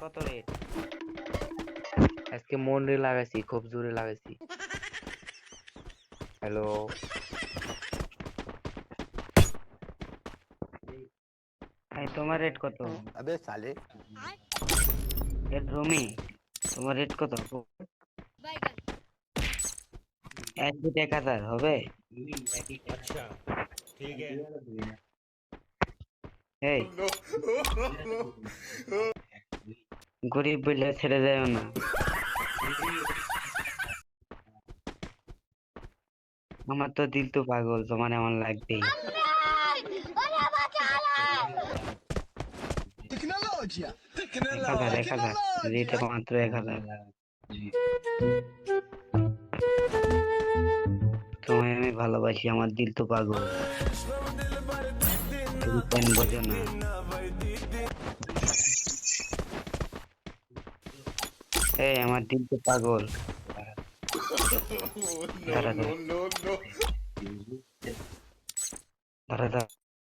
কত রেট? আজকে মনে লাগাইছি, খুব জোরে লাগাইছি। হ্যালো, ভাই তোমার রেট কত? अबे साले রেট রুমি, তোমার রেট কত? এক দুটো 1000 হবে? अच्छा ठीक है। এই গরিব বলে ছেড়ে যায় না। আমার তো দিল তো পাগল, তোমার এমন লাগবেই। टेक्नोलॉजिया 1000 1000 রেট মাত্র 1000। তোমায় আমি ভালোবাসি, আমার দিল তো পাগল, তুমি কেন বোঝো না? এই আমার দিল তো পাগল। नो দাঁড়া नो দাঁড়া नो नो দাঁড়া দাঁড়া।